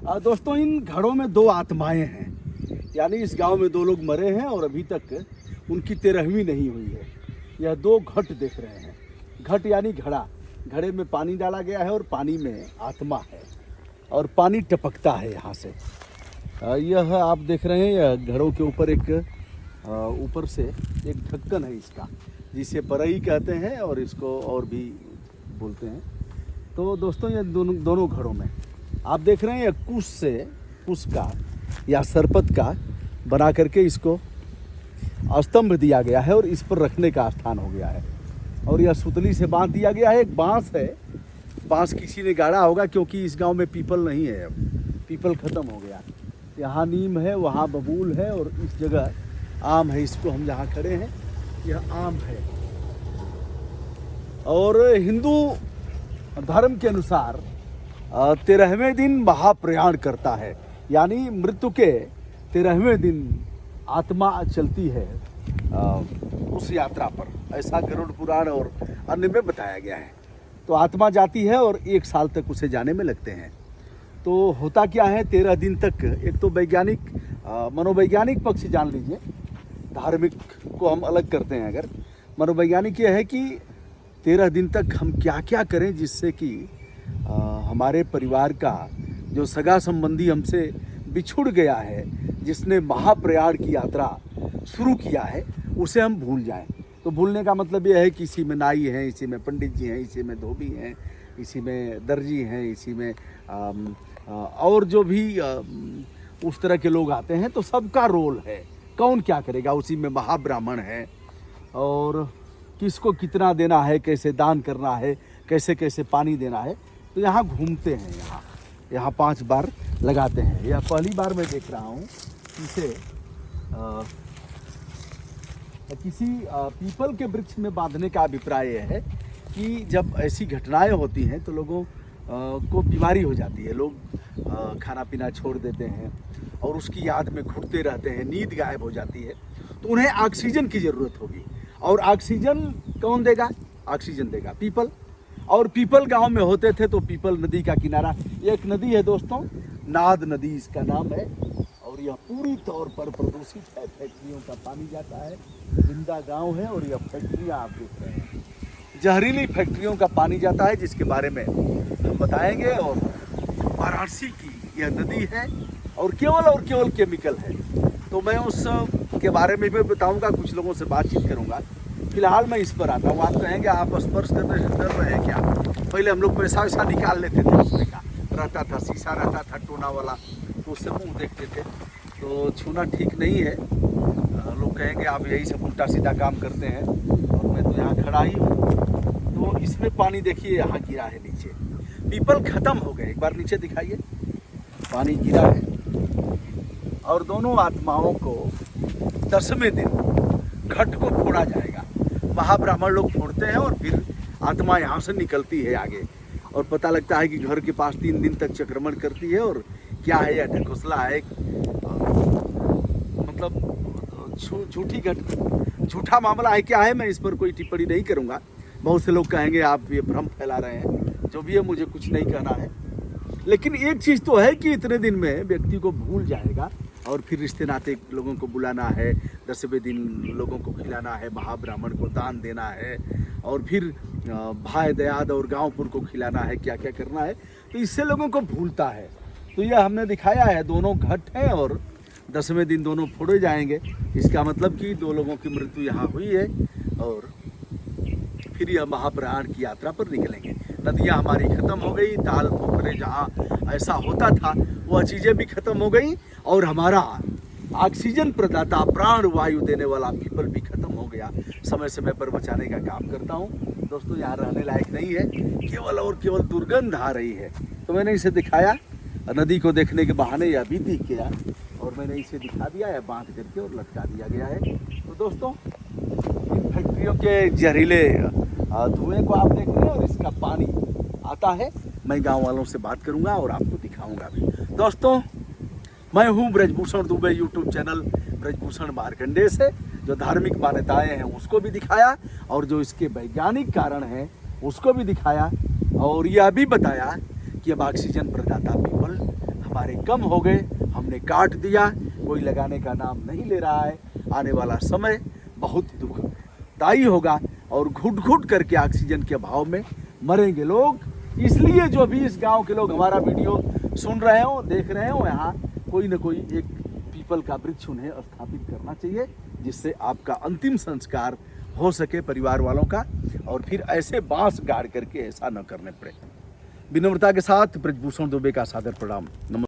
दोस्तों, इन घड़ों में दो आत्माएं हैं, यानी इस गांव में दो लोग मरे हैं और अभी तक उनकी 13वीं नहीं हुई है। यह दो घट देख रहे हैं। घट यानी घड़ा, घड़े में पानी डाला गया है और पानी में आत्मा है और पानी टपकता है यहाँ से। यह आप देख रहे हैं, यह घड़ों के ऊपर एक ऊपर से एक ढक्कन है इसका, जिसे परई कहते हैं और इसको और भी बोलते हैं। तो दोस्तों, ये दोनों घड़ों में आप देख रहे हैं, यह कुश का या सरपत का बना करके इसको स्तंभ दिया गया है और इस पर रखने का स्थान हो गया है। और यह सुतली से बांध दिया गया है। एक बांस है, बांस किसी ने गाड़ा होगा क्योंकि इस गांव में पीपल नहीं है, अब पीपल ख़त्म हो गया। यहाँ नीम है, वहाँ बबूल है और इस जगह आम है। इसको हम जहाँ खड़े हैं यह आम है। और हिंदू धर्म के अनुसार 13वें दिन महाप्रयाण करता है, यानी मृत्यु के 13वें दिन आत्मा चलती है उस यात्रा पर। ऐसा गरुड़ पुराण और अन्य में बताया गया है। तो आत्मा जाती है और 1 साल तक उसे जाने में लगते हैं। तो होता क्या है, 13 दिन तक, एक तो वैज्ञानिक मनोवैज्ञानिक पक्ष जान लीजिए, धार्मिक को हम अलग करते हैं। अगर मनोवैज्ञानिक ये है कि 13 दिन तक हम क्या क्या करें जिससे कि हमारे परिवार का जो सगा संबंधी हमसे बिछुड़ गया है, जिसने महाप्रयाण की यात्रा शुरू किया है, उसे हम भूल जाएं। तो भूलने का मतलब यह है कि इसी में नाई हैं, इसी में पंडित जी हैं, इसी में धोबी हैं, इसी में दर्जी हैं, इसी में और जो भी उस तरह के लोग आते हैं, तो सबका रोल है। कौन क्या करेगा, उसी में महाब्राह्मण है और किसको कितना देना है, कैसे दान करना है, कैसे कैसे पानी देना है। तो यहाँ घूमते हैं, यहाँ 5 बार लगाते हैं। यह पहली बार मैं देख रहा हूँ। इसे किसी पीपल के वृक्ष में बांधने का अभिप्राय यह है कि जब ऐसी घटनाएं होती हैं तो लोगों को बीमारी हो जाती है, लोग खाना पीना छोड़ देते हैं और उसकी याद में घुटते रहते हैं, नींद गायब हो जाती है, तो उन्हें ऑक्सीजन की ज़रूरत होगी। और ऑक्सीजन कौन देगा? ऑक्सीजन देगा पीपल। और पीपल गांव में होते थे तो पीपल नदी का किनारा, एक नदी है दोस्तों, नाद नदी इसका नाम है। और यह पूरी तौर पर प्रदूषित है, फैक्ट्रियों का पानी जाता है। जिंदा गांव है और यह फैक्ट्रियां आप देख रहे हैं, जहरीली फैक्ट्रियों का पानी जाता है, जिसके बारे में हम बताएंगे। और वाराणसी की यह नदी है और केवल केमिकल है। तो मैं उस के बारे में भी बताऊंगा, कुछ लोगों से बातचीत करूंगा। फिलहाल मैं इस पर आता हूँ। आप कहेंगे आप स्पर्श करने से डर रहे हैं क्या? पहले हम लोग पैसा वैसा निकाल लेते थे, उसमें का रहता था, शीशा रहता था टोना वाला, तो उससे मुँह देखते थे। तो छूना ठीक नहीं है। लोग कहेंगे आप यही सब उल्टा सीधा काम करते हैं, और मैं तो यहाँ खड़ा ही हूँ। तो इसमें पानी देखिए यहाँ गिरा है नीचे, पीपल खत्म हो गए। एक बार नीचे दिखाइए, पानी गिरा है। और दोनों आत्माओं को 10वें दिन घट को फोड़ा जाएगा। महाब्राह्मण लोग फोड़ते हैं और फिर आत्मा यहाँ से निकलती है आगे, और पता लगता है कि घर के पास 3 दिन तक चक्रमण करती है। और क्या है, यह ढकोसला है, मतलब झूठा मामला है, क्या है, मैं इस पर कोई टिप्पणी नहीं करूँगा। बहुत से लोग कहेंगे आप ये भ्रम फैला रहे हैं, जो भी है, मुझे कुछ नहीं कहना है। लेकिन एक चीज़ तो है कि इतने दिन में व्यक्ति को भूल जाएगा और फिर रिश्ते नाते लोगों को बुलाना है, 10वें दिन लोगों को खिलाना है, महाब्राह्मण को दान देना है, और फिर भाई दयाद और गांवपुर को खिलाना है, क्या क्या करना है। तो इससे लोगों को भूलता है। तो यह हमने दिखाया है, दोनों घट हैं और 10वें दिन दोनों फोड़े जाएंगे। इसका मतलब कि 2 लोगों की मृत्यु यहाँ हुई है और फिर यह महाप्रयाण की यात्रा पर निकलेंगे। नदियाँ हमारी ख़त्म हो गई, ताल पोखरे जहाँ ऐसा होता था वह चीज़ें भी ख़त्म हो गई, और हमारा ऑक्सीजन प्रदाता प्राण वायु देने वाला पीपल भी ख़त्म हो गया। समय समय पर बचाने का काम करता हूँ। दोस्तों, यहाँ रहने लायक नहीं है, केवल और केवल दुर्गंध आ रही है। तो मैंने इसे दिखाया, नदी को देखने के बहाने यह भी दिख गया और मैंने इसे दिखा दिया है, बांध करके और लटका दिया गया है। तो दोस्तों, इन फैक्ट्रियों के जहरीले धुएं को आप देख रहे हैं और इसका पानी आता है। मैं गांव वालों से बात करूंगा और आपको दिखाऊंगा भी। दोस्तों, मैं हूं ब्रजभूषण दुबे, यूट्यूब चैनल ब्रजभूषण मार्कंडेय से। जो धार्मिक मान्यताएं हैं उसको भी दिखाया, और जो इसके वैज्ञानिक कारण हैं उसको भी दिखाया, और यह भी बताया कि अब ऑक्सीजन प्रदाता पीपल हमारे कम हो गए, हमने काट दिया, कोई लगाने का नाम नहीं ले रहा है। आने वाला समय बहुत दुखदायी होगा और घुट घुट करके ऑक्सीजन के अभाव में मरेंगे लोग। इसलिए जो भी इस गांव के लोग हमारा वीडियो सुन रहे हो, देख रहे हो, यहाँ कोई न कोई एक पीपल का वृक्ष उन्हें स्थापित करना चाहिए, जिससे आपका अंतिम संस्कार हो सके परिवार वालों का, और फिर ऐसे बांस गाड़ करके ऐसा न करने पड़े। विनम्रता के साथ ब्रजभूषण दुबे का सादर प्रणाम। नमस्कार।